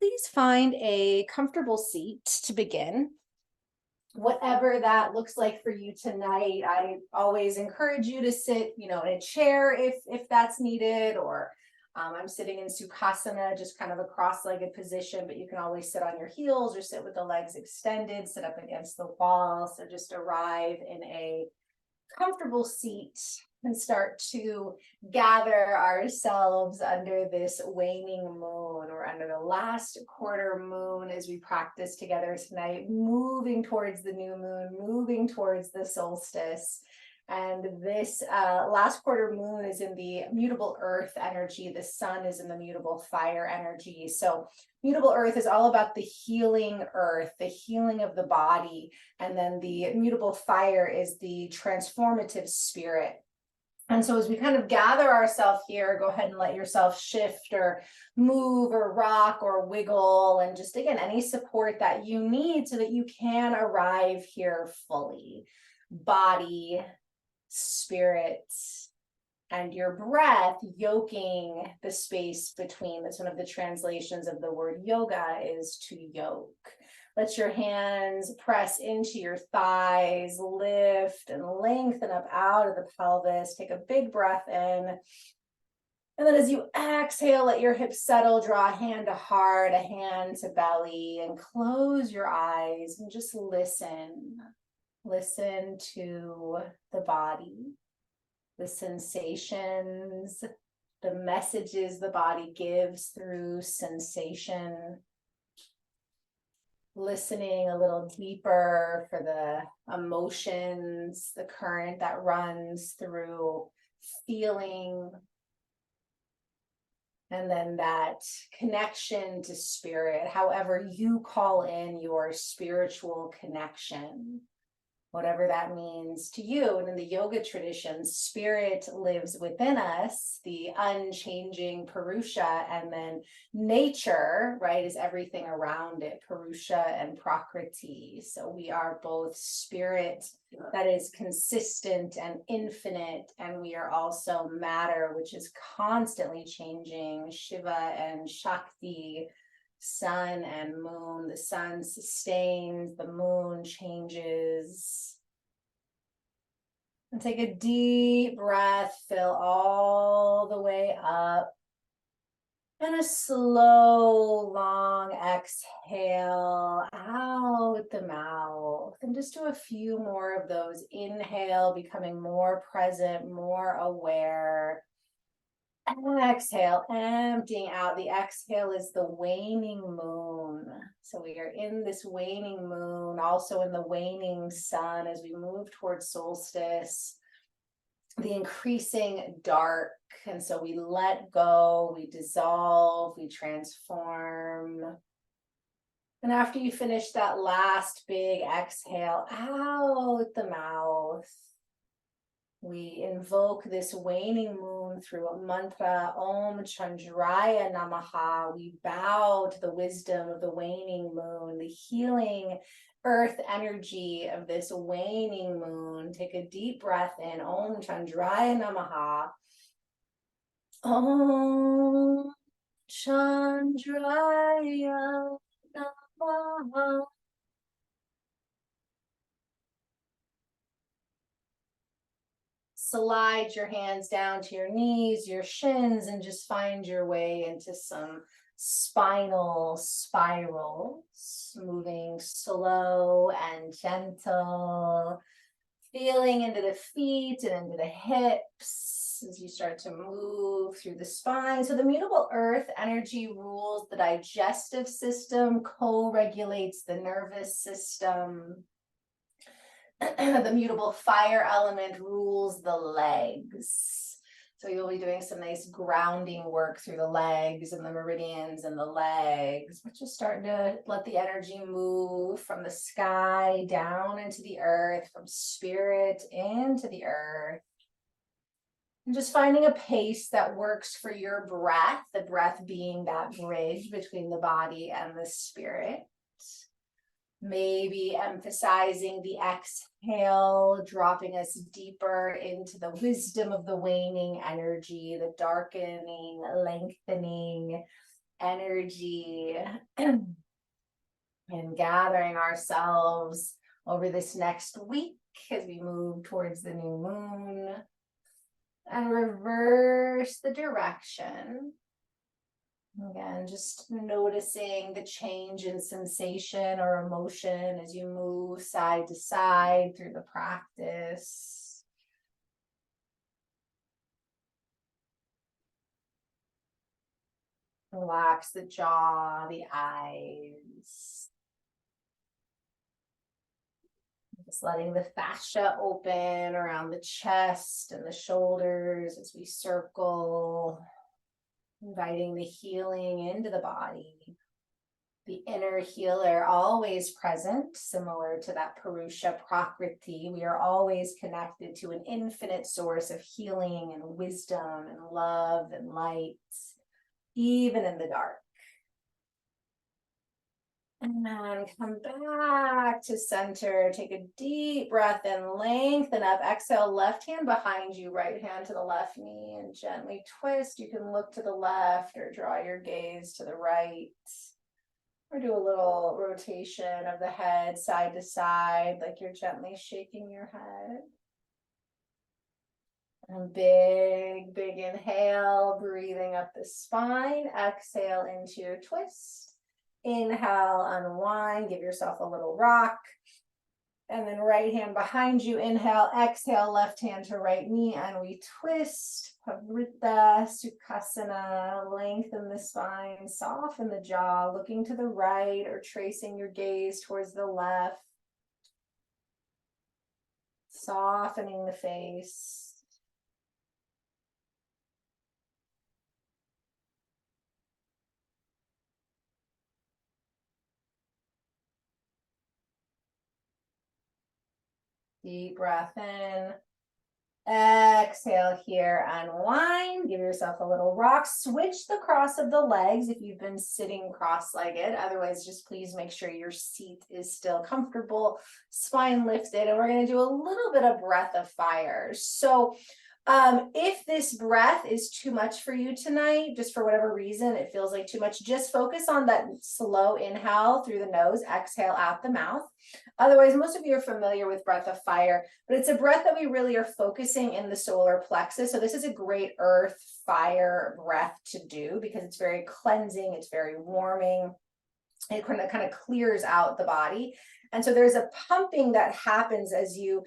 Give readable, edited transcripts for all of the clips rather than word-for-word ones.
Please find a comfortable seat to begin. Whatever that looks like for you tonight, I always encourage you to sit, in a chair if that's needed, or I'm sitting in Sukhasana, just kind of a cross-legged position, but you can always sit on your heels or sit with the legs extended, sit up against the wall. So just arrive in a comfortable seat and start to gather ourselves under this waning moon, or under the last quarter moon, as we practice together tonight, moving towards the new moon, moving towards the solstice. And this last quarter moon is in the mutable earth energy. The sun is in the mutable fire energy. So mutable earth is all about the healing earth, the healing of the body. And then the mutable fire is the transformative spirit. And so as we kind of gather ourselves here, go ahead and let yourself shift or move or rock or wiggle. And just, again, any support that you need so that you can arrive here fully. Body, spirit, and your breath yoking the space between. That's one of the translations of the word yoga, is to yoke. Let your hands press into your thighs, lift and lengthen up out of the pelvis. Take a big breath in. And then as you exhale, let your hips settle, draw a hand to heart, a hand to belly, and close your eyes and just listen. Listen to the body, the sensations, the messages the body gives through sensation. Listening a little deeper for the emotions, the current that runs through feeling, and then that connection to spirit, however you call in your spiritual connection, whatever that means to you. And in the yoga tradition, spirit lives within us, the unchanging Purusha, and then nature, right, is everything around it, Purusha and Prakriti. So we are both spirit that is consistent and infinite, and we are also matter, which is constantly changing, Shiva and Shakti, sun and moon. The sun sustains, the moon changes. And take a deep breath, fill all the way up. And a slow, long exhale out the mouth. And just do a few more of those. Inhale, becoming more present, more aware. Exhale, emptying out. The exhale is the waning moon. So we are in this waning moon, also in the waning sun as we move towards solstice, the increasing dark. And so we let go, we dissolve, we transform. And after you finish that last big exhale out the mouth, we invoke this waning moon through a mantra, Om Chandraya Namaha. We bow to the wisdom of the waning moon, the healing earth energy of this waning moon. Take a deep breath in, Om Chandraya Namaha. Om Chandraya Namaha. Slide your hands down to your knees, your shins, and just find your way into some spinal spirals, moving slow and gentle, feeling into the feet and into the hips as you start to move through the spine. So the mutable earth energy rules the digestive system, co-regulates the nervous system. The mutable fire element rules the legs. So you'll be doing some nice grounding work through the legs and the meridians and the legs, but just starting to let the energy move from the sky down into the earth, from spirit into the earth. And just finding a pace that works for your breath, the breath being that bridge between the body and the spirit. Maybe emphasizing the exhale, dropping us deeper into the wisdom of the waning energy, the darkening, lengthening energy and gathering ourselves over this next week as we move towards the new moon and reverse the direction. Again, just noticing the change in sensation or emotion as you move side to side through the practice. Relax the jaw, the eyes. Just letting the fascia open around the chest and the shoulders as we circle. Inviting the healing into the body. The inner healer always present, similar to that Purusha Prakriti. We are always connected to an infinite source of healing and wisdom and love and light, even in the dark. And then come back to center. Take a deep breath in, lengthen up. Exhale, left hand behind you, right hand to the left knee, and gently twist. You can look to the left or draw your gaze to the right. Or do a little rotation of the head side to side, like you're gently shaking your head. And big, big inhale, breathing up the spine. Exhale into your twist. Inhale, unwind, give yourself a little rock. And then right hand behind you, inhale, exhale, left hand to right knee, and we twist. Pavrita, Sukhasana, lengthen the spine, soften the jaw, looking to the right or tracing your gaze towards the left. Softening the face. Deep breath in. Exhale here, unwind, give yourself a little rock. Switch the cross of the legs if you've been sitting cross-legged. Otherwise, just please make sure your seat is still comfortable, spine lifted, and we're going to do a little bit of breath of fire. So if this breath is too much for you tonight, just for whatever reason, it feels like too much, just focus on that slow inhale through the nose, exhale out the mouth. Otherwise, most of you are familiar with breath of fire, but it's a breath that we really are focusing in the solar plexus. So this is a great earth fire breath to do because it's very cleansing, it's very warming. It kind of clears out the body. And so there's a pumping that happens as you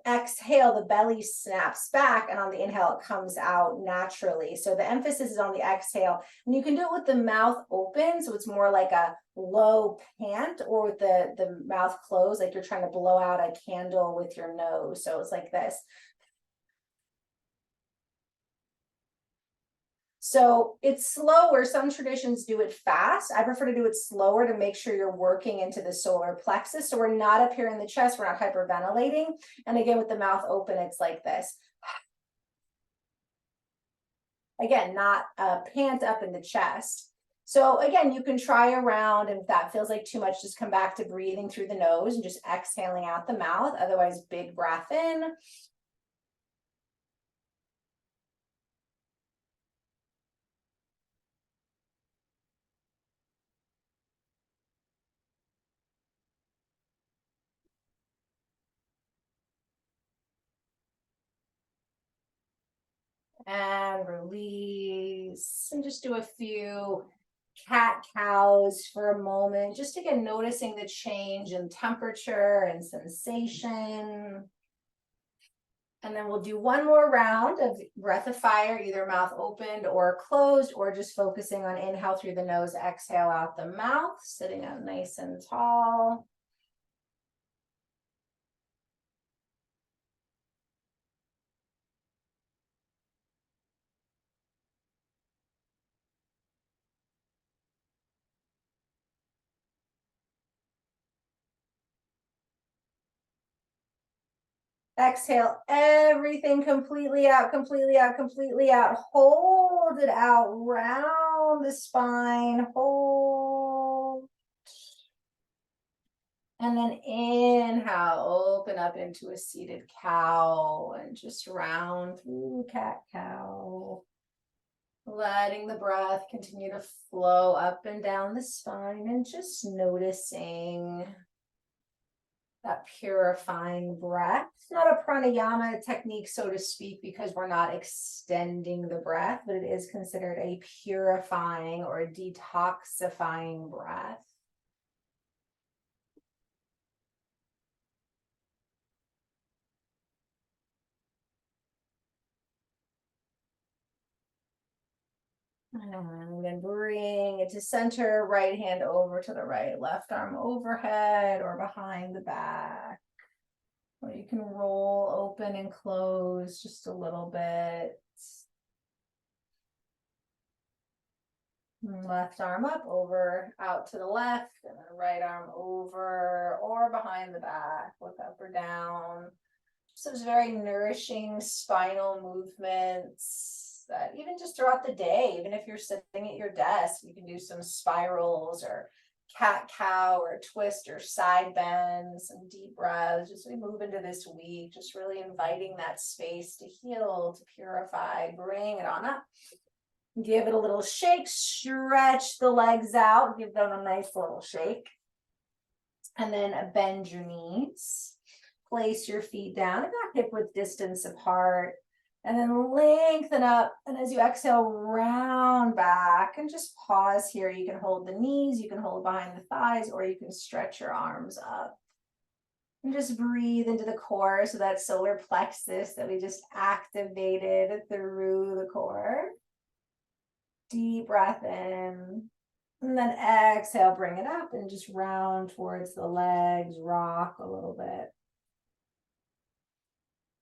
exhale, the belly snaps back, and on the inhale, it comes out naturally. So the emphasis is on the exhale. And you can do it with the mouth open, so it's more like a low pant, or with the mouth closed, like you're trying to blow out a candle with your nose. So it's like this. So it's slower. Some traditions do it fast. I prefer to do it slower to make sure you're working into the solar plexus. So we're not up here in the chest. We're not hyperventilating. And again, with the mouth open, it's like this. Again, not pant up in the chest. So again, you can try around, and if that feels like too much, just come back to breathing through the nose and just exhaling out the mouth. Otherwise, big breath in. And release, and just do a few cat cows for a moment, just again noticing the change in temperature and sensation. And then we'll do one more round of breath of fire, either mouth opened or closed, or just focusing on inhale through the nose, exhale out the mouth, sitting up nice and tall. Exhale everything completely out, completely out, completely out. Hold it out, round the spine, hold. And then inhale, open up into a seated cow and just round through cat cow. Letting the breath continue to flow up and down the spine and just noticing that purifying breath. It's not a pranayama technique, so to speak, because we're not extending the breath, but it is considered a purifying or a detoxifying breath. And then bring it to center, right hand over to the right, left arm overhead or behind the back. Or you can roll open and close just a little bit. Left arm up, over, out to the left, and then right arm over or behind the back, look up or down. Some very nourishing spinal movements that even just throughout the day, even if you're sitting at your desk, you can do some spirals or cat-cow or twist or side bends, some deep breaths, just as we move into this week, just really inviting that space to heal, to purify, bring it on up. Give it a little shake, stretch the legs out, give them a nice little shake. And then bend your knees. Place your feet down, about hip width distance apart. And then lengthen up. And as you exhale, round back and just pause here. You can hold the knees, you can hold behind the thighs, or you can stretch your arms up. And just breathe into the core, so that solar plexus that we just activated through the core. Deep breath in, and then exhale, bring it up and just round towards the legs, rock a little bit.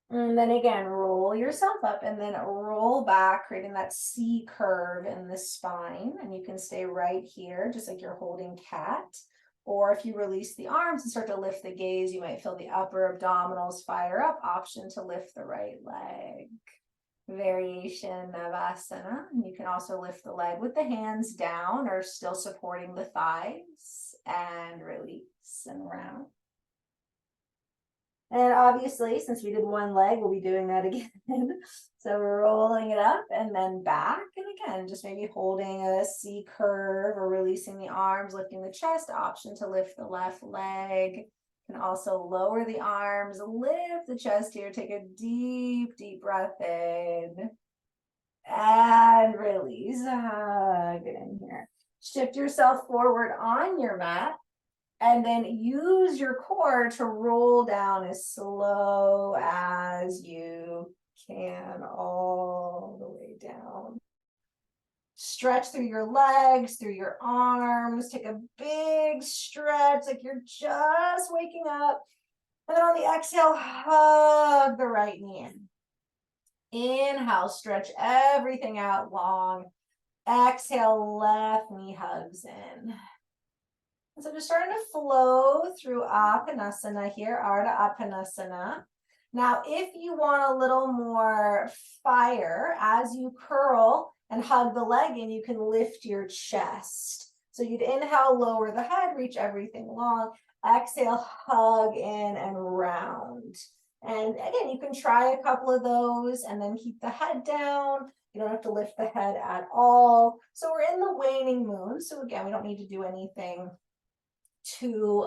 And then again, roll yourself up and then roll back, creating that C curve in the spine. And you can stay right here, just like you're holding cat. Or if you release the arms and start to lift the gaze, you might feel the upper abdominals fire up, option to lift the right leg. Variation Navasana. And you can also lift the leg with the hands down or still supporting the thighs, and release and round. And obviously, since we did one leg, we'll be doing that again. So we're rolling it up and then back. And again, just maybe holding a C curve or releasing the arms, lifting the chest, option to lift the left leg. You can also lower the arms, lift the chest here, take a deep, deep breath in. And release. Get in here. Shift yourself forward on your mat. And then use your core to roll down as slow as you can, all the way down. Stretch through your legs, through your arms. Take a big stretch like you're just waking up. And then on the exhale, hug the right knee in. Inhale, stretch everything out long. Exhale, left knee hugs in. And so just starting to flow through Apanasana here, Ardha Apanasana. Now, if you want a little more fire, as you curl and hug the leg in, you can lift your chest. So you'd inhale, lower the head, reach everything long. Exhale, hug in and round. And again, you can try a couple of those and then keep the head down. You don't have to lift the head at all. So we're in the waning moon. So again, we don't need to do anything too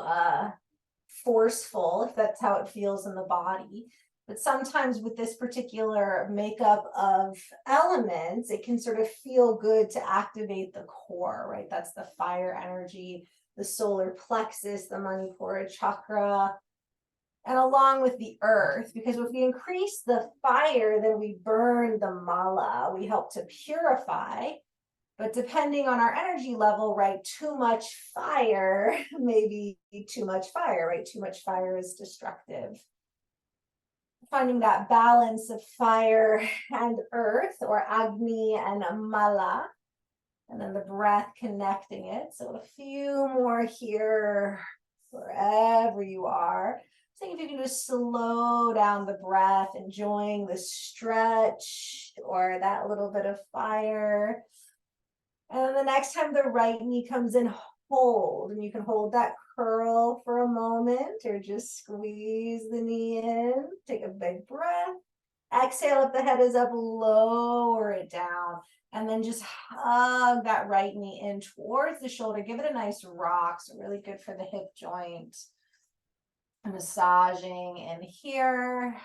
forceful, if that's how it feels in the body. But sometimes with this particular makeup of elements, it can sort of feel good to activate the core, right? That's the fire energy, the solar plexus, the Manipura chakra, and along with the earth, because if we increase the fire, then we burn the mala, we help to purify. But depending on our energy level, right, too much fire may be too much fire, right? Too much fire is destructive. Finding that balance of fire and earth, or Agni and Mala, and then the breath connecting it. So a few more here, wherever you are. So if you can just slow down the breath, enjoying the stretch or that little bit of fire. And then the next time the right knee comes in, hold. And you can hold that curl for a moment or just squeeze the knee in. Take a big breath. Exhale, if the head is up, lower it down. And then just hug that right knee in towards the shoulder. Give it a nice rock. So really good for the hip joint. Massaging in here.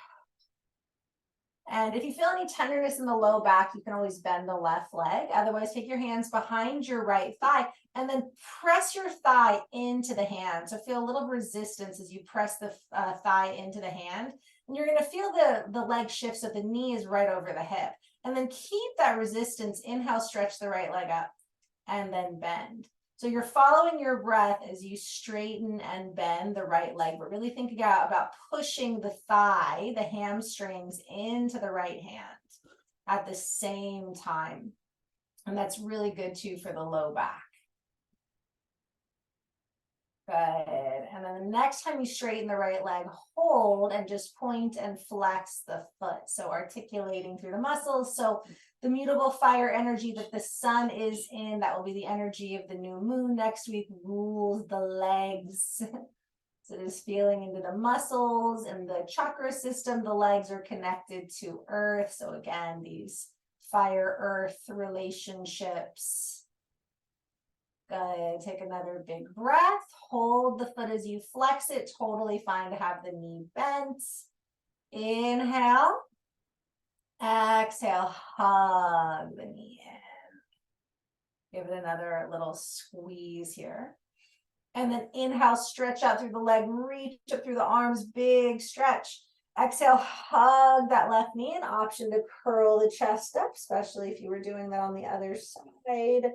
And if you feel any tenderness in the low back, you can always bend the left leg. Otherwise, take your hands behind your right thigh and then press your thigh into the hand. So feel a little resistance as you press the thigh into the hand. And you're going to feel the leg shift so the knee is right over the hip. And then keep that resistance. Inhale, stretch the right leg up and then bend. So you're following your breath as you straighten and bend the right leg, but really think about pushing the thigh, the hamstrings into the right hand at the same time. And that's really good too for the low back. Good. And then the next time you straighten the right leg, hold and just point and flex the foot. So articulating through the muscles. So the mutable fire energy that the sun is in, that will be the energy of the new moon next week, rules the legs. So just feeling into the muscles and the chakra system. The legs are connected to earth. So again, these fire earth relationships. Good. Take another big breath. Hold the foot as you flex it. Totally fine to have the knee bent. Inhale. Exhale. Hug the knee in. Give it another little squeeze here. And then inhale, stretch out through the leg. Reach up through the arms. Big stretch. Exhale, hug that left knee. An option to curl the chest up, especially if you were doing that on the other side.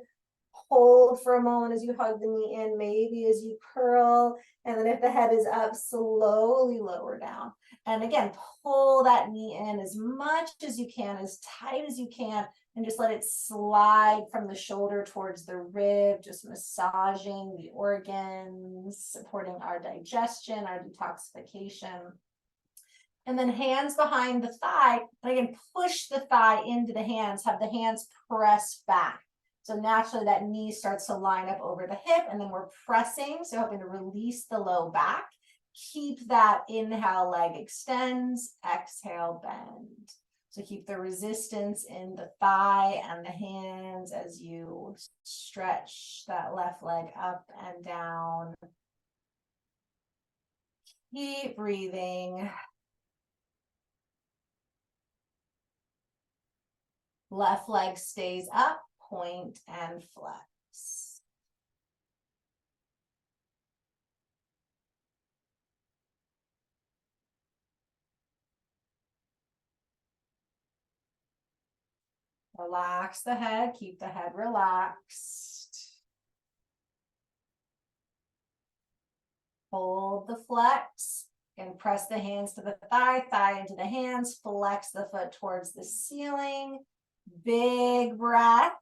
Hold for a moment as you hug the knee in, maybe as you curl. And then if the head is up, slowly lower down. And again, pull that knee in as much as you can, as tight as you can, and just let it slide from the shoulder towards the rib, just massaging the organs, supporting our digestion, our detoxification. And then hands behind the thigh. And again, push the thigh into the hands, have the hands press back. So naturally that knee starts to line up over the hip, and then we're pressing. So hoping to release the low back. Keep that inhale, leg extends, exhale, bend. So keep the resistance in the thigh and the hands as you stretch that left leg up and down. Keep breathing. Left leg stays up. Point and flex. Relax the head, keep the head relaxed. Hold the flex and press the hands to the thigh, thigh into the hands, flex the foot towards the ceiling. Big breath.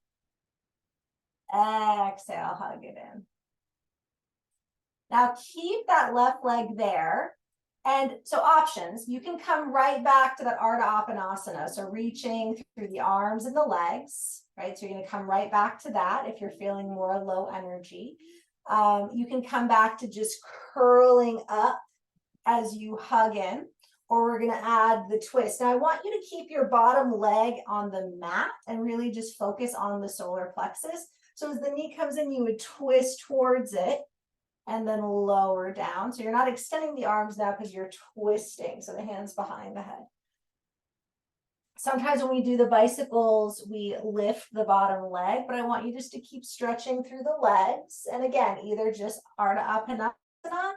Exhale, hug it in. Now keep that left leg there. And so options, you can come right back to that Ardha Appanasana. So reaching through the arms and the legs, right? So you're going to come right back to that if you're feeling more low energy. You can come back to just curling up as you hug in, or we're going to add the twist. Now I want you to keep your bottom leg on the mat and really just focus on the solar plexus. So as the knee comes in, you would twist towards it and then lower down. So you're not extending the arms now because you're twisting. So the hands behind the head. Sometimes when we do the bicycles, we lift the bottom leg, but I want you just to keep stretching through the legs. And again, either just Ardha Appanasana,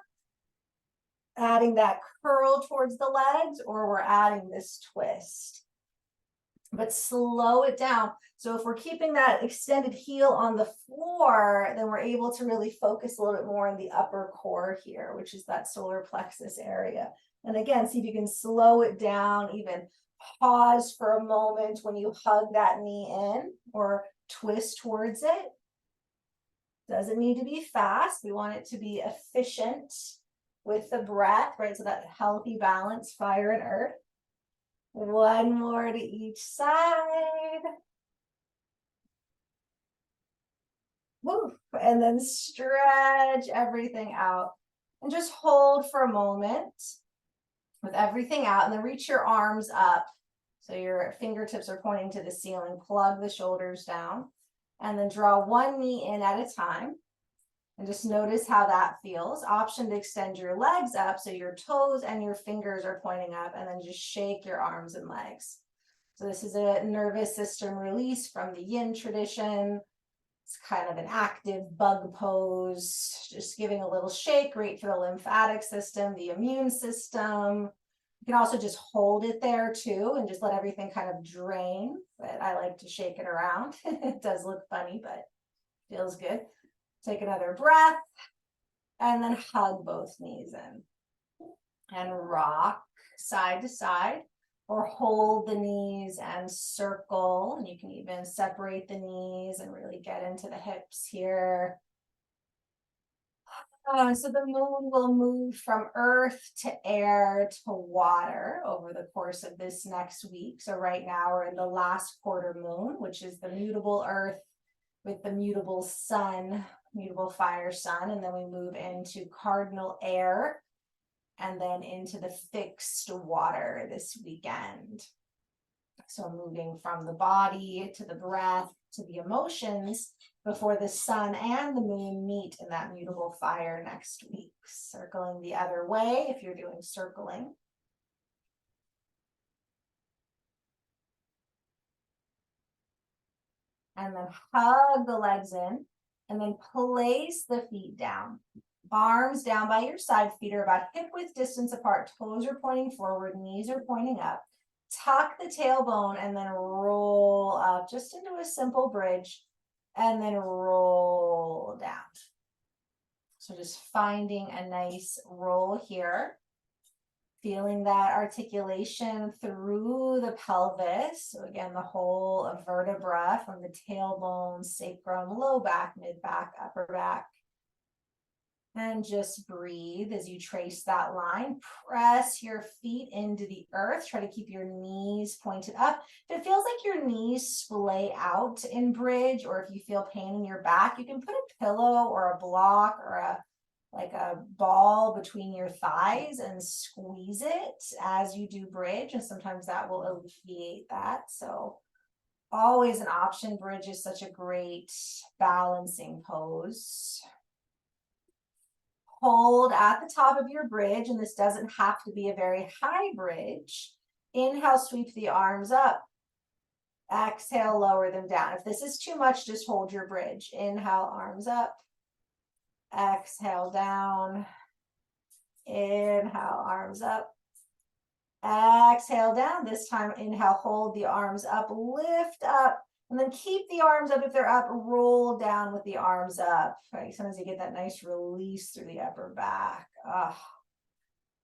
adding that curl towards the legs, or we're adding this twist. But slow it down. So if we're keeping that extended heel on the floor, then we're able to really focus a little bit more on the upper core here, which is that solar plexus area. And again, see if you can slow it down, even pause for a moment when you hug that knee in or twist towards it. Doesn't need to be fast. We want it to be efficient with the breath, right? So that healthy balance, fire and earth. One more to each side. Woo. And then stretch everything out. And just hold for a moment with everything out, and then reach your arms up So your fingertips are pointing to the ceiling. Plug the shoulders down and then draw one knee in at a time. And just notice how that feels. Option to extend your legs up so your toes and your fingers are pointing up, and then just shake your arms and legs. So this is a nervous system release from the yin tradition. It's kind of an active bug pose, just giving a little shake, great for the lymphatic system, the immune system. You can also just hold it there too and just let everything kind of drain, but I like to shake it around. It does look funny, but feels good. Take another breath and then hug both knees in and rock side to side, or hold the knees and circle. And you can even separate the knees and really get into the hips here. So the moon will move from earth to air to water over the course of this next week. So right now we're in the last quarter moon, which is the mutable earth with the mutable sun, mutable fire sun, and then we move into cardinal air and then into the fixed water this weekend. So moving from the body to the breath to the emotions before the sun and the moon meet in that mutable fire next week. Circling the other way if you're doing circling. And then hug the legs in, and then place the feet down. Arms down by your side, feet are about hip width distance apart, toes are pointing forward, knees are pointing up. Tuck the tailbone and then roll up just into a simple bridge and then roll down. So just finding a nice roll here. Feeling that articulation through the pelvis. So again, the whole vertebra from the tailbone, sacrum, low back, mid back, upper back. And just breathe as you trace that line. Press your feet into the earth. Try to keep your knees pointed up. If it feels like your knees splay out in bridge, or if you feel pain in your back, you can put a pillow or a block or a ball between your thighs and squeeze it as you do bridge, and sometimes that will alleviate that. So always an option. Bridge is such a great balancing pose. Hold at the top of your bridge, and this doesn't have to be a very high bridge. Inhale, sweep the arms up. Exhale, lower them down. If this is too much, just hold your bridge. Inhale, arms up. Exhale, down. Inhale, arms up. Exhale, down. This time, inhale, hold the arms up, lift up, and then keep the arms up. If they're up, roll down with the arms up. Right? Sometimes you get that nice release through the upper back.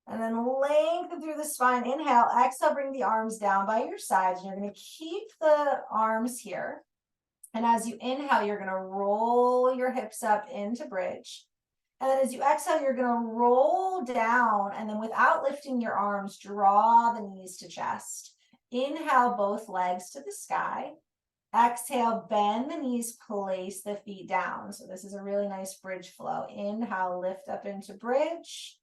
And then lengthen through the spine. Inhale, exhale, bring the arms down by your sides. And you're going to keep the arms here. And as you inhale, you're going to roll your hips up into bridge. And then as you exhale, you're going to roll down, and then without lifting your arms, draw the knees to chest. Inhale, both legs to the sky. Exhale, bend the knees, place the feet down. So this is a really nice bridge flow. Inhale, lift up into bridge.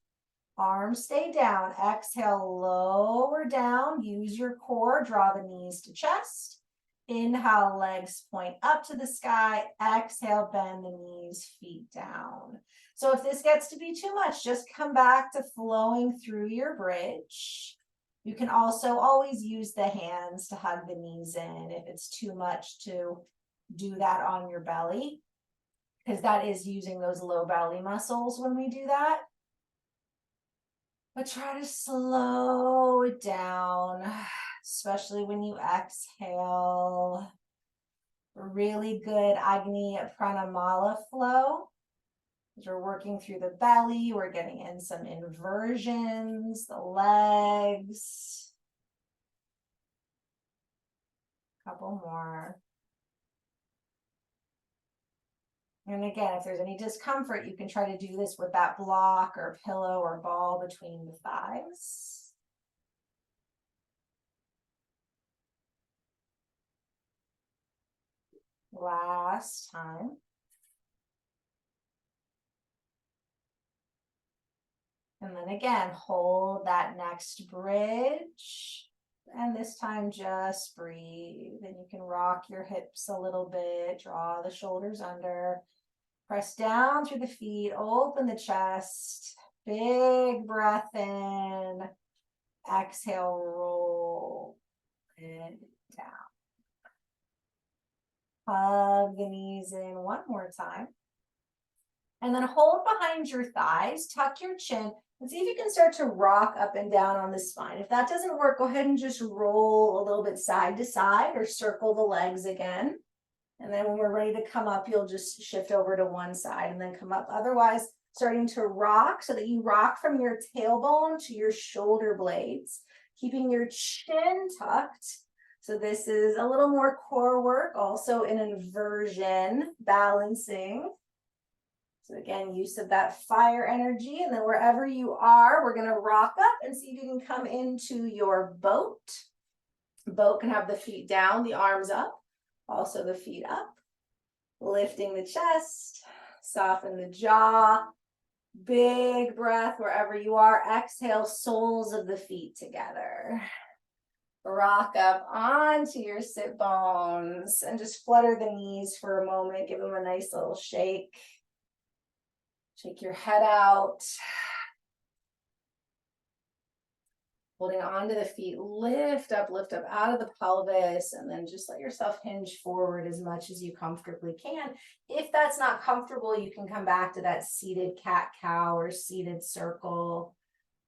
Arms stay down. Exhale, lower down. Use your core, draw the knees to chest. Inhale, legs point up to the sky. Exhale, bend the knees, feet down. So if this gets to be too much, just come back to flowing through your bridge. You can also always use the hands to hug the knees in if it's too much to do that on your belly, because that is using those low belly muscles when we do that. But try to slow it down, especially when you exhale. Really good Agni Pranamala flow. As we're working through the belly, we're getting in some inversions, the legs. Couple more. And again, if there's any discomfort, you can try to do this with that block or pillow or ball between the thighs. Last time. And then again, hold that next bridge. And this time, just breathe. And you can rock your hips a little bit, draw the shoulders under, press down through the feet, open the chest, big breath in, exhale, roll it down. Hug the knees in one more time. And then hold behind your thighs, tuck your chin, and see if you can start to rock up and down on the spine. If that doesn't work, go ahead and just roll a little bit side to side or circle the legs again. And then when we're ready to come up, you'll just shift over to one side and then come up. Otherwise, starting to rock so that you rock from your tailbone to your shoulder blades, keeping your chin tucked. So this is a little more core work, also in inversion, balancing. So again, use of that fire energy. And then wherever you are, we're going to rock up and see if you can come into your boat. Boat can have the feet down, the arms up, also the feet up. Lifting the chest, soften the jaw. Big breath wherever you are. Exhale, soles of the feet together. Rock up onto your sit bones and just flutter the knees for a moment. Give them a nice little shake. Shake your head out. Holding onto the feet, lift up out of the pelvis, and then just let yourself hinge forward as much as you comfortably can. If that's not comfortable, you can come back to that seated cat-cow or seated circle.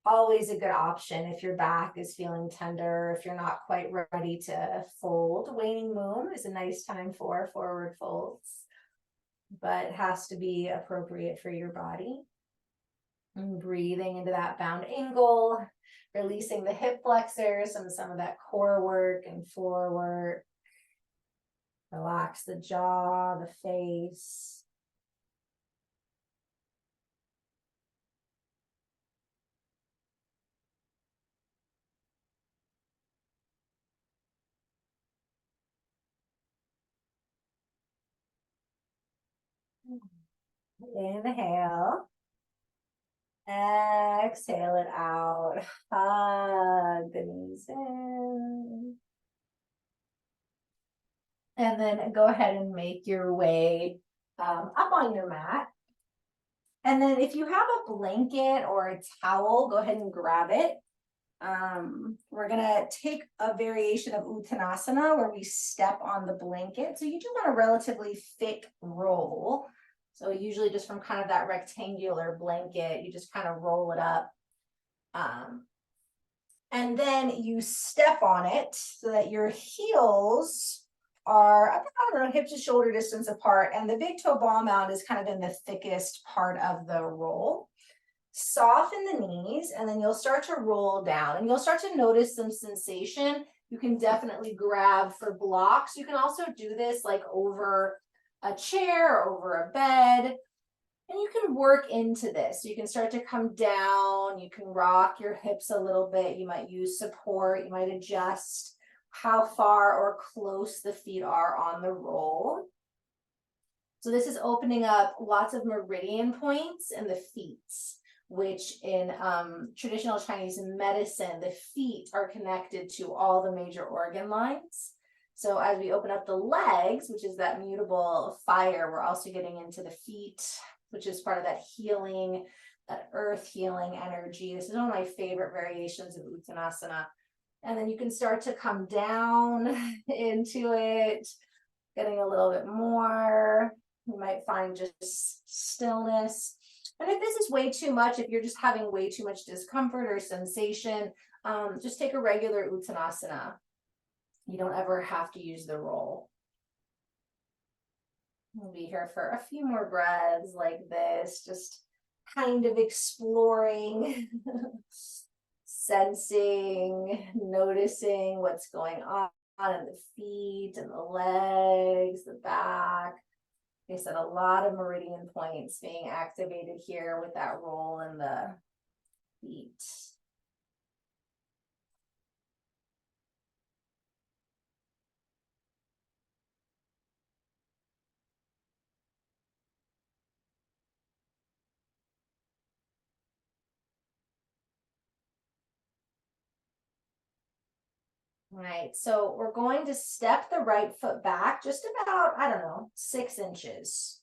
Always a good option if your back is feeling tender, if you're not quite ready to fold. Waning moon is a nice time for forward folds, but it has to be appropriate for your body. And breathing into that bound angle, releasing the hip flexors and some of that core work and floor work. Relax the jaw, the face. Inhale. Exhale it out. Hug the knees in. And then go ahead and make your way up on your mat. And then if you have a blanket or a towel, go ahead and grab it. We're gonna take a variation of Uttanasana where we step on the blanket. So you do want a relatively thick roll. So usually just from kind of that rectangular blanket, you just kind of roll it up. And then you step on it so that your heels are, I don't know, hip to shoulder distance apart. And the big toe ball mound is kind of in the thickest part of the roll. Soften the knees, and then you'll start to roll down and you'll start to notice some sensation. You can definitely grab for blocks. You can also do this like over a chair, or over a bed, and you can work into this. You can start to come down. You can rock your hips a little bit. You might use support. You might adjust how far or close the feet are on the roll. So this is opening up lots of meridian points in the feet, which in traditional Chinese medicine, the feet are connected to all the major organ lines. So as we open up the legs, which is that mutable fire, we're also getting into the feet, which is part of that healing, that earth healing energy. This is one of my favorite variations of Uttanasana. And then you can start to come down into it, getting a little bit more. You might find just stillness. And if this is way too much, if you're just having way too much discomfort or sensation, just take a regular Uttanasana. You don't ever have to use the roll. We'll be here for a few more breaths like this, just kind of exploring, sensing, noticing what's going on in the feet and the legs, the back. Like I said, a lot of meridian points being activated here with that roll in the feet. All right, so we're going to step the right foot back just about, I don't know, 6 inches.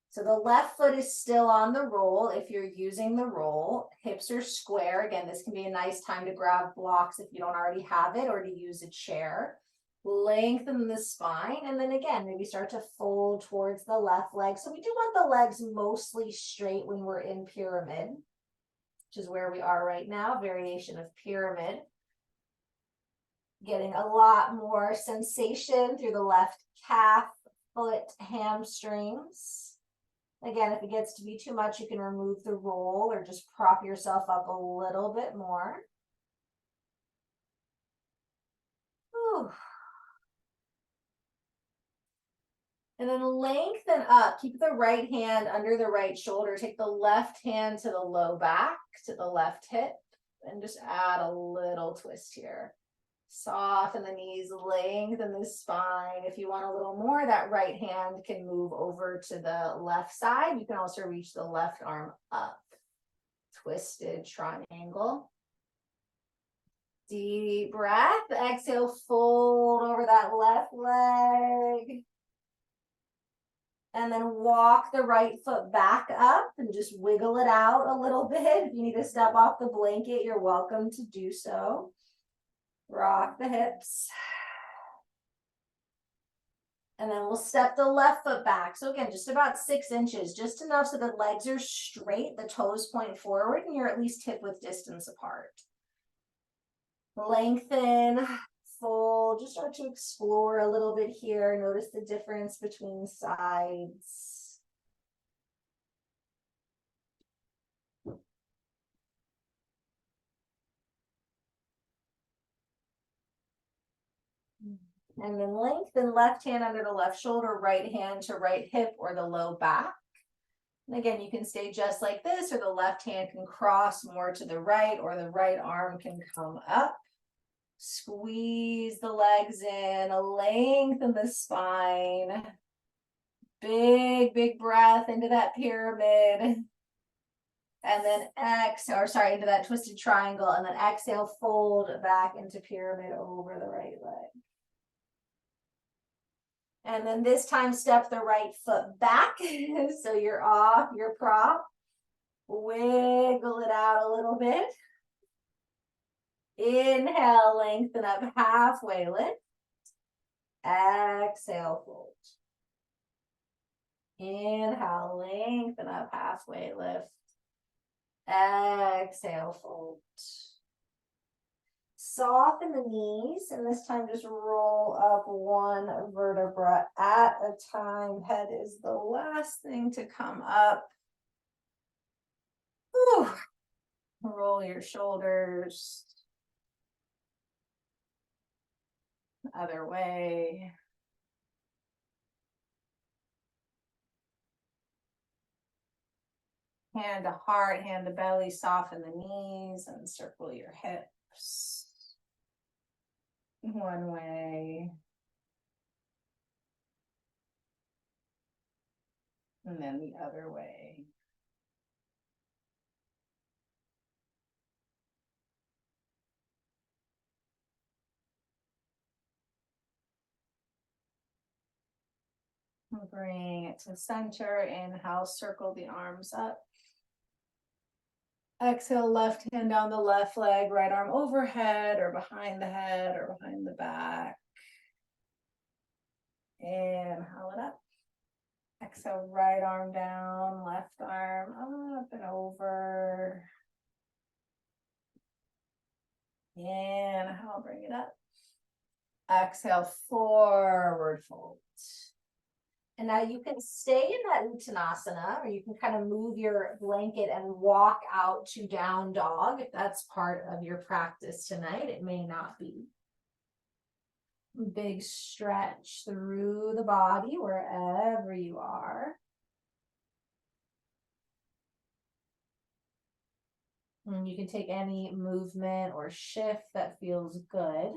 So the left foot is still on the roll if you're using the roll. Hips are square. Again, this can be a nice time to grab blocks if you don't already have it, or to use a chair. Lengthen the spine, and then again, maybe start to fold towards the left leg. So we do want the legs mostly straight when we're in pyramid, which is where we are right now, variation of pyramid. Getting a lot more sensation through the left calf, foot, hamstrings. Again, if it gets to be too much, you can remove the roll or just prop yourself up a little bit more. Whew. And then lengthen up. Keep the right hand under the right shoulder. Take the left hand to the low back, to the left hip, and just add a little twist here. Soften the knees, lengthen the spine. If you want a little more, that right hand can move over to the left side. You can also reach the left arm up. Twisted triangle. Deep breath. Exhale, fold over that left leg. And then walk the right foot back up and just wiggle it out a little bit. If you need to step off the blanket, you're welcome to do so. Rock the hips. And then we'll step the left foot back. So again, just about 6 inches, just enough so the legs are straight, the toes point forward, and you're at least hip width distance apart. Lengthen, fold, just start to explore a little bit here. Notice the difference between sides. And then lengthen left hand under the left shoulder, right hand to right hip or the low back. And again, you can stay just like this, or the left hand can cross more to the right, or the right arm can come up. Squeeze the legs in, lengthen the spine. Big, big breath into that pyramid. And then exhale, or sorry, into that twisted triangle, and then exhale, fold back into pyramid over the right leg. And then this time, step the right foot back. So you're off your prop. Wiggle it out a little bit. Inhale, lengthen up, halfway lift. Exhale, fold. Inhale, lengthen up, halfway lift. Exhale, fold. Soften the knees, and this time just roll up one vertebra at a time. Head is the last thing to come up. Whew. Roll your shoulders. Other way. Hand to heart, hand to belly, soften the knees and circle your hips. One way. And then the other way. Bring it to center. Inhale, circle the arms up. Exhale, left hand down the left leg, right arm overhead or behind the head or behind the back. Inhale it up. Exhale, right arm down, left arm up and over. Inhale, bring it up. Exhale, forward fold. And now you can stay in that Uttanasana, or you can kind of move your blanket and walk out to down dog if that's part of your practice tonight. It may not be. Big stretch through the body wherever you are. And you can take any movement or shift that feels good.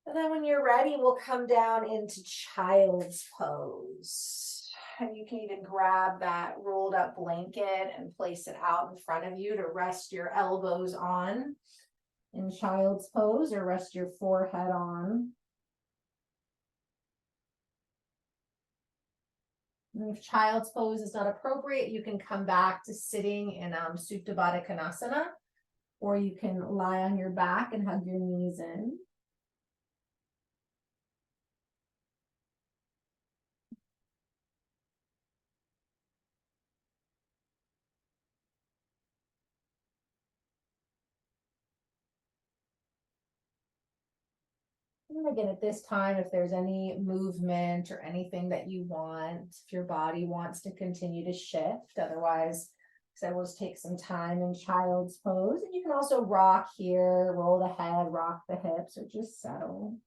And then when you're ready, we'll come down into child's pose. And you can even grab that rolled up blanket and place it out in front of you to rest your elbows on. in child's pose, or rest your forehead on. And if child's pose is not appropriate, you can come back to sitting in Supta Baddha Konasana, or you can lie on your back and hug your knees in. And again, at this time, if there's any movement or anything that you want, if your body wants to continue to shift, otherwise, because I will take some time in child's pose. And you can also rock here, roll the head, rock the hips, or just settle.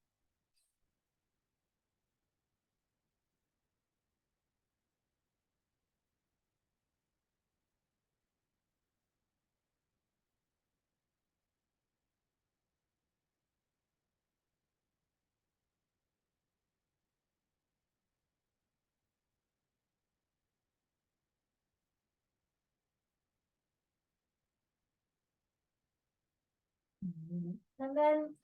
And then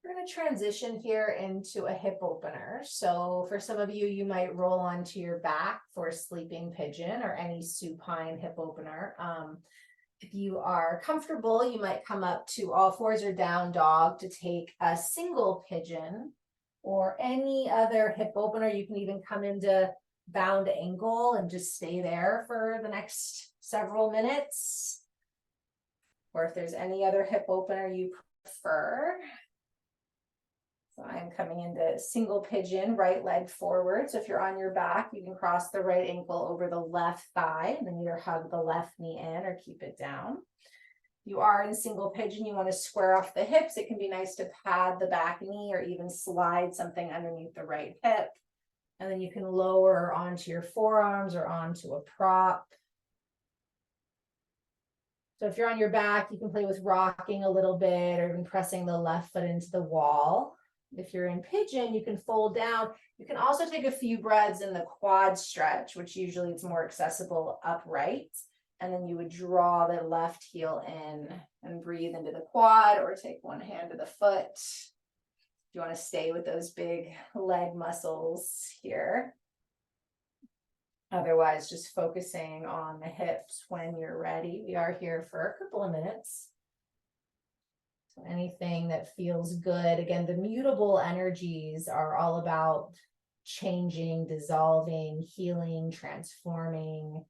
we're going to transition here into a hip opener. So for some of you, you might roll onto your back for a sleeping pigeon or any supine hip opener. If you are comfortable, you might come up to all fours or down dog to take a single pigeon or any other hip opener. You can even come into bound ankle and just stay there for the next several minutes. Or if there's any other hip opener you prefer. So I'm coming into single pigeon, right leg forward. So if you're on your back, you can cross the right ankle over the left thigh and then either hug the left knee in or keep it down. If you are in single pigeon, you want to square off the hips. It can be nice to pad the back knee or even slide something underneath the right hip. And then you can lower onto your forearms or onto a prop. So if you're on your back, you can play with rocking a little bit or even pressing the left foot into the wall. If you're in pigeon, you can fold down. You can also take a few breaths in the quad stretch, which usually it's more accessible upright. And then you would draw the left heel in and breathe into the quad, or take one hand to the foot. You want to stay with those big leg muscles here. Otherwise, just focusing on the hips when you're ready. We are here for a couple of minutes. So anything that feels good. Again, the mutable energies are all about changing, dissolving, healing, transforming.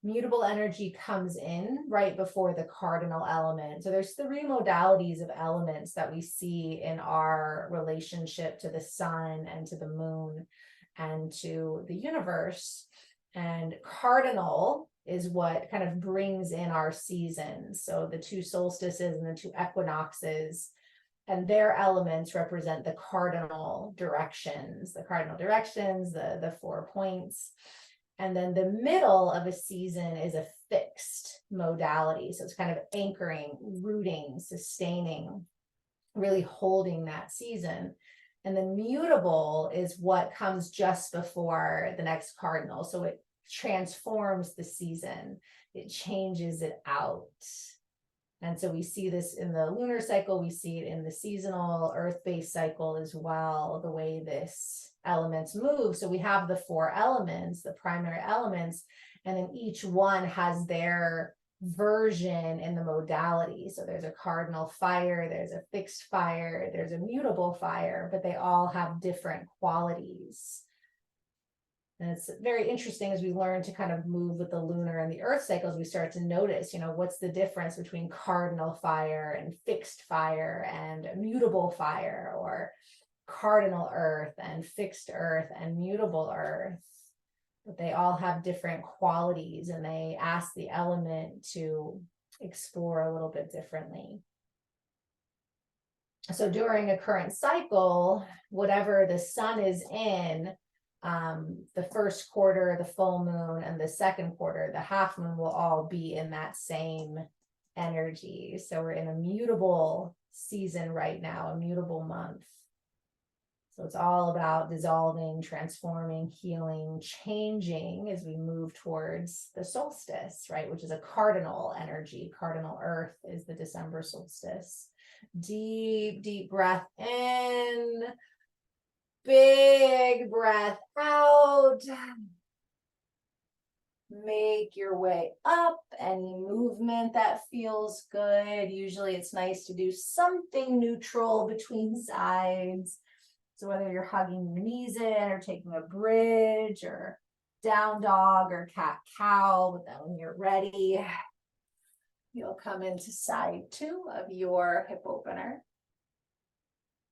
Mutable energy comes in right before the cardinal element. So there's three modalities of elements that we see in our relationship to the sun and to the moon and to the universe. And cardinal is what kind of brings in our seasons. So the two solstices and the two equinoxes and their elements represent the cardinal directions, the 4 points. And then the middle of a season is a fixed modality. So it's kind of anchoring, rooting, sustaining, really holding that season. And then mutable is what comes just before the next cardinal. So it transforms the season. It changes it out. And so we see this in the lunar cycle. We see it in the seasonal earth-based cycle as well, the way this elements move. So we have the 4 elements, the primary elements, and then each one has their version in the modality. So there's a cardinal fire, there's a fixed fire, there's a mutable fire, but they all have different qualities. And it's very interesting as we learn to kind of move with the lunar and the earth cycles, we start to notice, what's the difference between cardinal fire and fixed fire and mutable fire, or cardinal earth and fixed earth and mutable earth. But they all have different qualities and they ask the element to explore a little bit differently. So during a current cycle, whatever the sun is in, the first quarter, the full moon, and the second quarter, the half moon, will all be in that same energy. So we're in a mutable season right now, a mutable month. So it's all about dissolving, transforming, healing, changing as we move towards the solstice, right? Which is a cardinal energy. Cardinal earth is the December solstice. Deep, deep breath in. Big breath out. Make your way up. Any movement that feels good. Usually it's nice to do something neutral between sides. So whether you're hugging your knees in or taking a bridge or down dog or cat cow, but then when you're ready, you'll come into side 2 of your hip opener.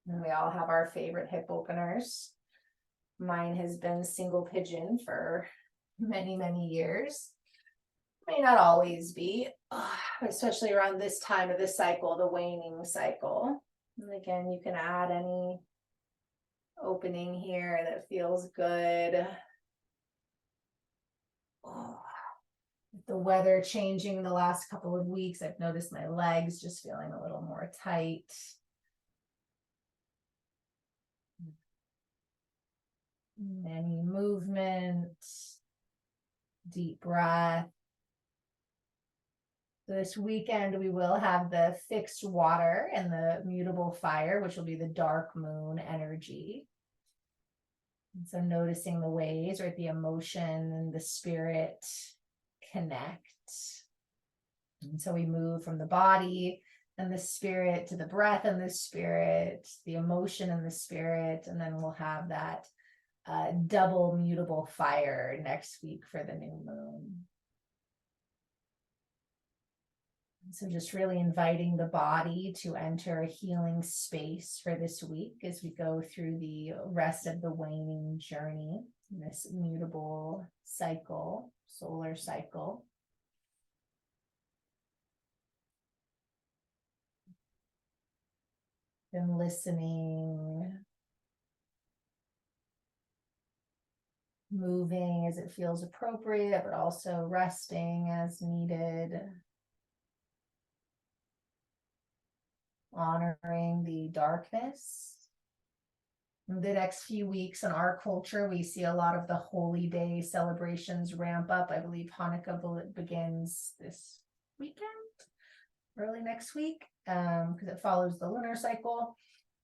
And we all have our favorite hip openers. Mine has been single pigeon for many, many years. May not always be, especially around this time of the cycle, the waning cycle. And again, you can add any opening here that feels good. The weather changing the last couple of weeks, I've noticed my legs just feeling a little more tight. Any movement, deep breath. This weekend, we will have the fixed water and the mutable fire, which will be the dark moon energy. And so noticing the ways, right, the emotion and the spirit connect. And so we move from the body and the spirit to the breath and the spirit, the emotion and the spirit, and then we'll have that double mutable fire next week for the new moon. So just really inviting the body to enter a healing space for this week as we go through the rest of the waning journey, this mutable cycle, solar cycle. Then listening, moving as it feels appropriate, but also resting as needed. Honoring the darkness. In the next few weeks in our culture, we see a lot of the holy day celebrations ramp up. I believe Hanukkah begins this weekend, early next week, because it follows the lunar cycle.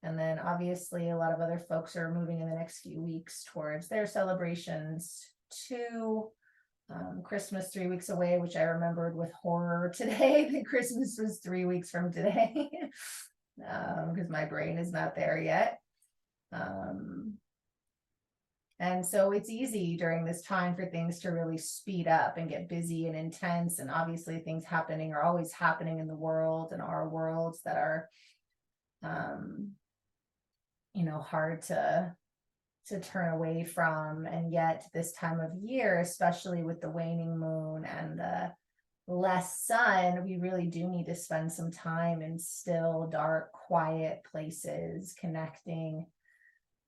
And then obviously a lot of other folks are moving in the next few weeks towards their celebrations too. Christmas 3 weeks away, which I remembered with horror today that Christmas was 3 weeks from today, because my brain is not there yet. And so it's easy during this time for things to really speed up and get busy and intense. And obviously things happening are always happening in the world and our worlds that are, hard to turn away from. And yet this time of year, especially with the waning moon and the less sun, we really do need to spend some time in still, dark, quiet places, connecting,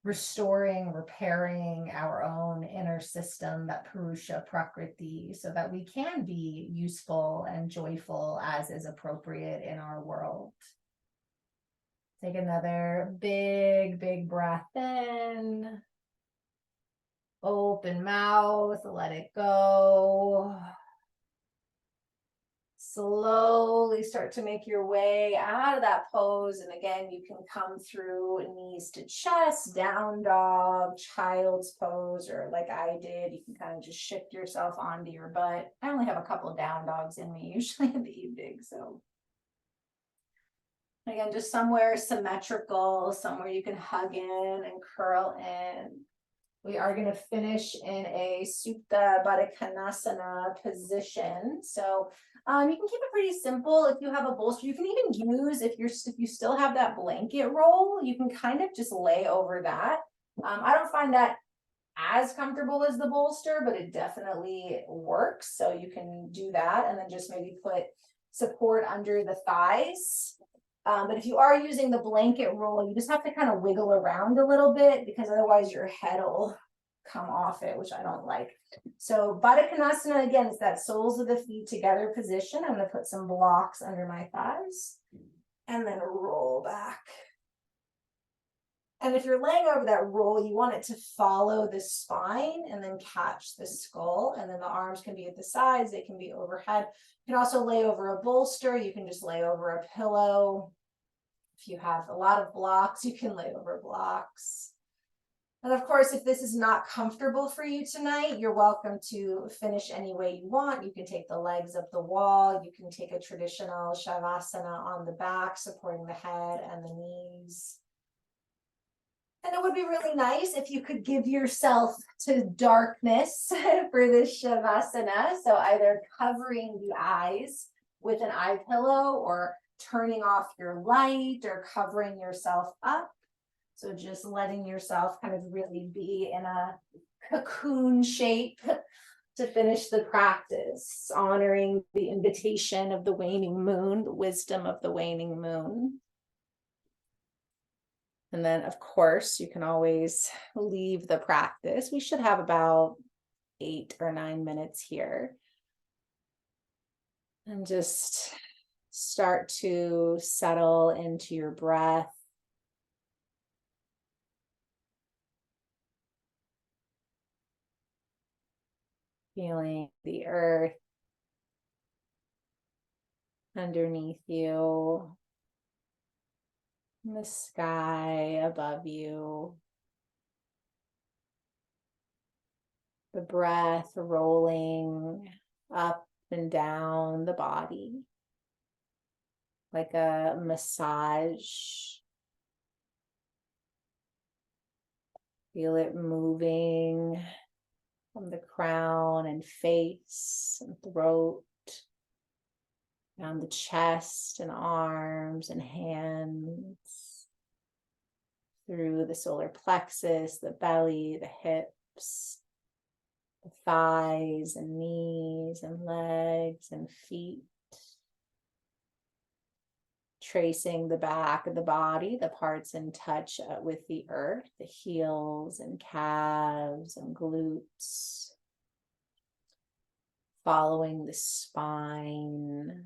restoring, repairing our own inner system, that Purusha Prakriti, so that we can be useful and joyful as is appropriate in our world. Take another big, big breath in. Open mouth, let it go. Slowly start to make your way out of that pose. And again, you can come through knees to chest, down dog, child's pose, or like I did, you can kind of just shift yourself onto your butt. I only have a couple of down dogs in me usually in the evening. So again, just somewhere symmetrical, somewhere you can hug in and curl in. We are going to finish in a Supta Baddha Konasana position. So you can keep it pretty simple. If you have a bolster, you can even use, if you still have that blanket roll, you can kind of just lay over that. I don't find that as comfortable as the bolster, but it definitely works. So you can do that and then just maybe put support under the thighs. But if you are using the blanket roll, you just have to kind of wiggle around a little bit because otherwise your head will come off it, which I don't like. So Baddha Konasana, again, is that soles of the feet together position. I'm going to put some blocks under my thighs and then roll back. And if you're laying over that roll, you want it to follow the spine and then catch the skull. And then the arms can be at the sides. They can be overhead. You can also lay over a bolster. You can just lay over a pillow. If you have a lot of blocks, you can lay over blocks. And of course, if this is not comfortable for you tonight, you're welcome to finish any way you want. You can take the legs up the wall. You can take a traditional Shavasana on the back, supporting the head and the knees. And it would be really nice if you could give yourself to darkness for this Shavasana. So either covering the eyes with an eye pillow or turning off your light or covering yourself up. So just letting yourself kind of really be in a cocoon shape to finish the practice, honoring the invitation of the waning moon, the wisdom of the waning moon. And then, of course, you can always leave the practice. We should have about 8 or 9 minutes here. And just start to settle into your breath. Feeling the earth underneath you, the sky above you, the breath rolling up and down the body like a massage. Feel it moving from the crown and face and throat, down the chest and arms and hands, through the solar plexus, the belly, the hips, the thighs and knees and legs and feet. Tracing the back of the body, the parts in touch with the earth, the heels and calves and glutes. Following the spine,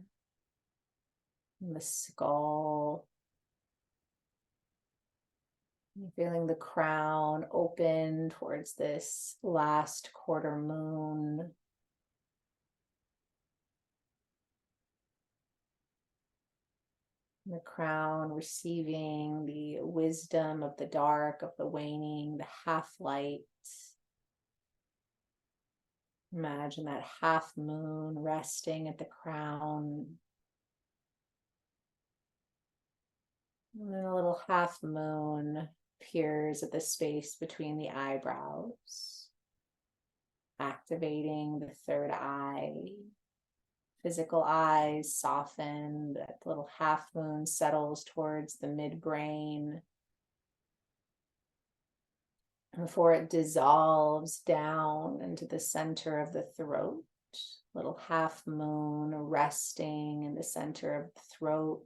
and the skull. Feeling the crown open towards this last quarter moon. The crown receiving the wisdom of the dark, of the waning, the half light. Imagine that half moon resting at the crown. And then a little half moon appears at the space between the eyebrows, activating the third eye. Physical eyes soften, that little half moon settles towards the midbrain before it dissolves down into the center of the throat. Little half moon resting in the center of the throat,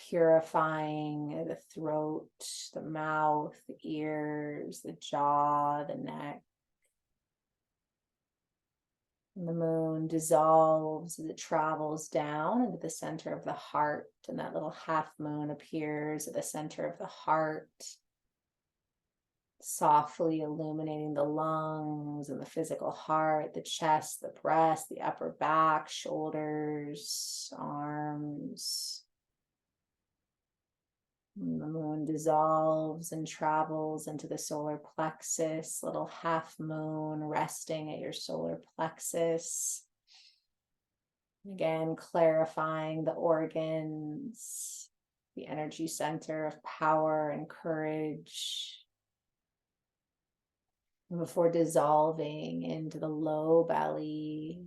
purifying the throat, the mouth, the ears, the jaw, the neck. And the moon dissolves as it travels down into the center of the heart, and that little half moon appears at the center of the heart, softly illuminating the lungs and the physical heart, the chest, the breast, the upper back, shoulders, arms. And the moon dissolves and travels into the solar plexus, little half moon resting at your solar plexus. Again, clarifying the organs, the energy center of power and courage. And before dissolving into the low belly,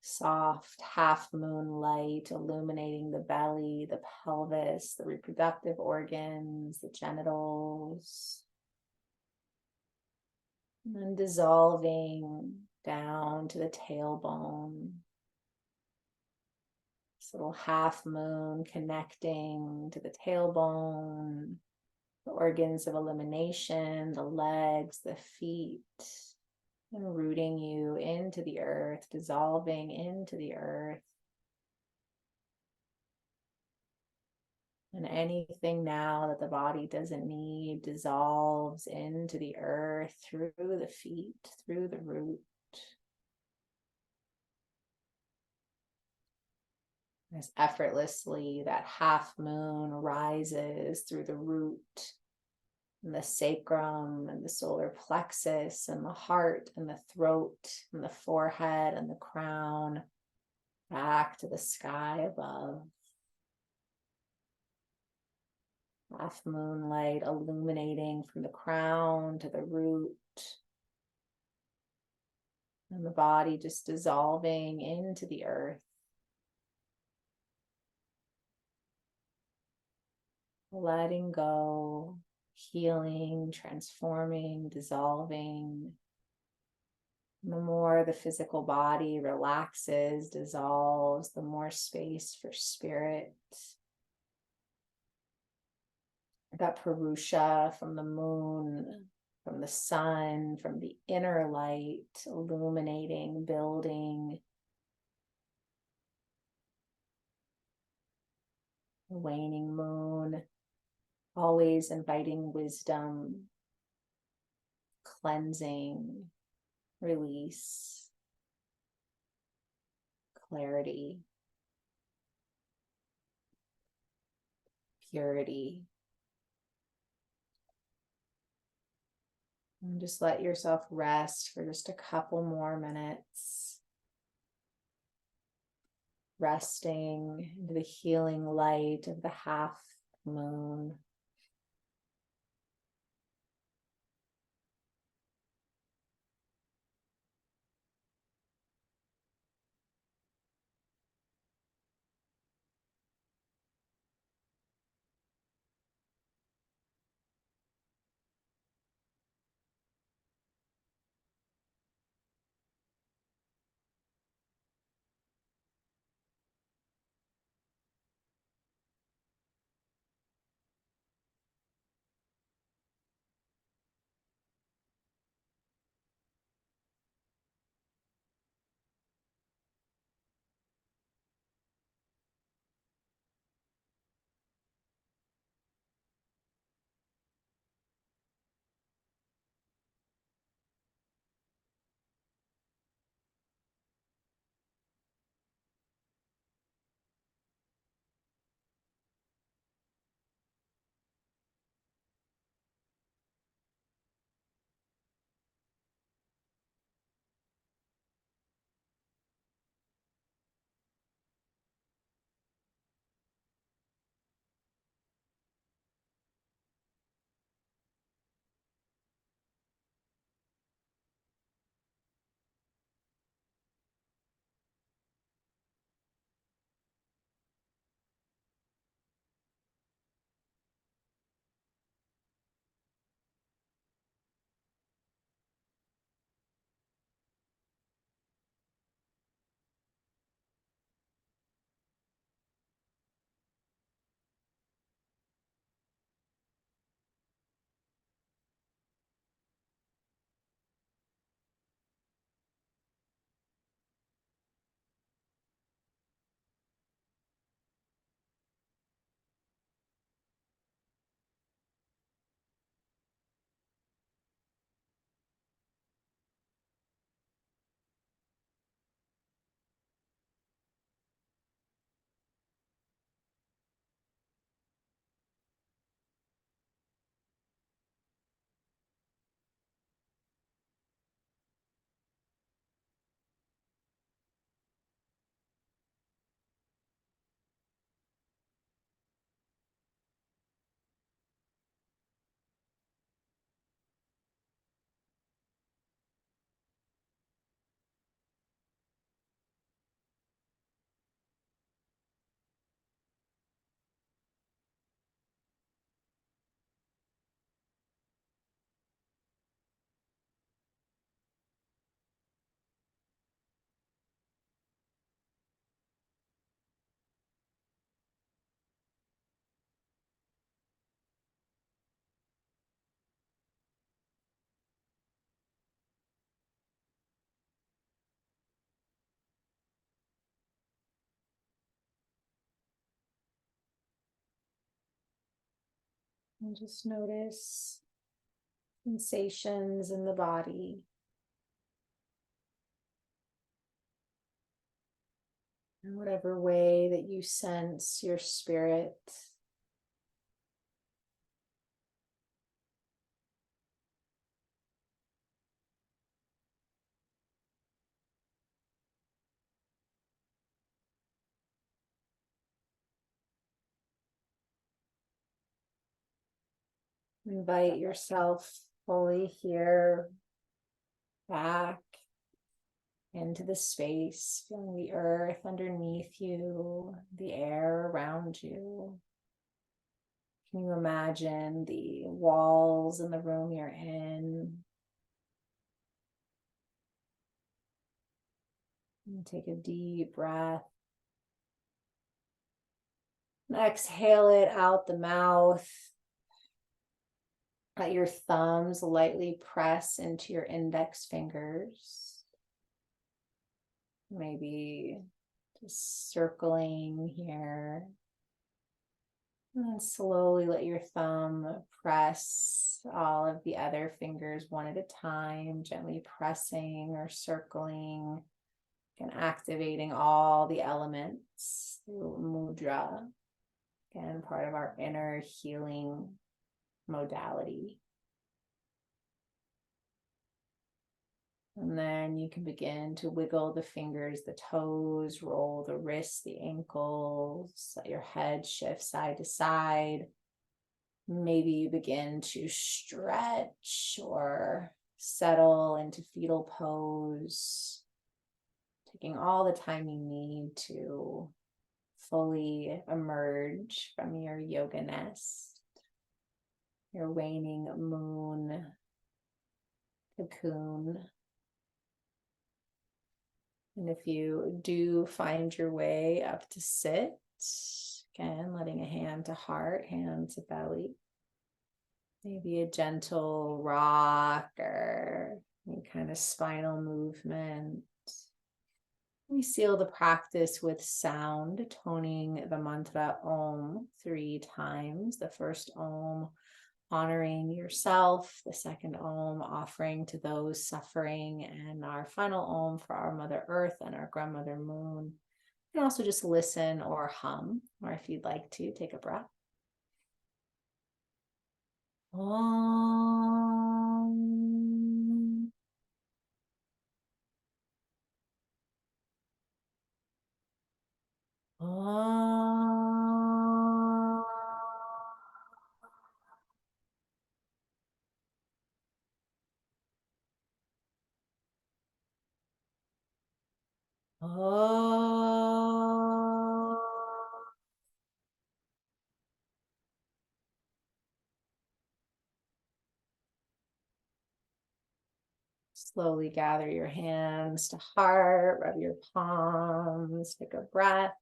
soft half moon light illuminating the belly, the pelvis, the reproductive organs, the genitals. And then dissolving down to the tailbone. This little half moon connecting to the tailbone, the organs of elimination, the legs, the feet. And rooting you into the earth, dissolving into the earth. And anything now that the body doesn't need dissolves into the earth, through the feet, through the root. As effortlessly that half moon rises through the root and the sacrum and the solar plexus and the heart and the throat and the forehead and the crown, back to the sky above. Half moonlight illuminating from the crown to the root, and the body just dissolving into the earth. Letting go, healing, transforming, dissolving. The more the physical body relaxes, dissolves, the more space for spirit. That Purusha from the moon, from the sun, from the inner light, illuminating, building. The waning moon, always inviting wisdom, cleansing, release, clarity, purity. And just let yourself rest for just a couple more minutes. Resting into the healing light of the half moon. And just notice sensations in the body. in whatever way that you sense your spirit. Invite yourself fully here back into the space, feeling the earth underneath you, the air around you. Can you imagine the walls in the room you're in? And take a deep breath. And exhale it out the mouth. Let your thumbs lightly press into your index fingers. Maybe just circling here. And then slowly let your thumb press all of the other fingers one at a time, gently pressing or circling and activating all the elements through mudra. Again, part of our inner healing modality. And then you can begin to wiggle the fingers, the toes, roll the wrists, the ankles, let your head shift side to side. Maybe you begin to stretch or settle into fetal pose, taking all the time you need to fully emerge from your yoga nest, your waning moon cocoon. And if you do find your way up to sit, again, letting a hand to heart, hand to belly, maybe a gentle rock or any kind of spinal movement. We seal the practice with sound, toning the mantra Om 3 times. The first Om honoring yourself, the second Om offering to those suffering, and our final Om for our Mother Earth and our Grandmother Moon. You can also just listen or hum, or if you'd like to, take a breath. Om. Om. Om. Slowly gather your hands to heart, rub your palms, take a breath.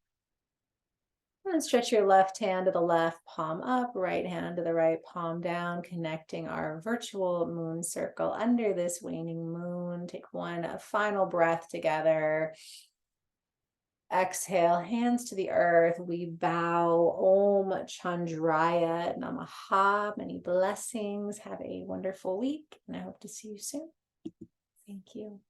And stretch your left hand to the left palm up, right hand to the right palm down, connecting our virtual moon circle under this waning moon. Take one final breath together. Exhale, hands to the earth. We bow. Om Chandraya Namaha. Many blessings. Have a wonderful week, and I hope to see you soon. Thank you.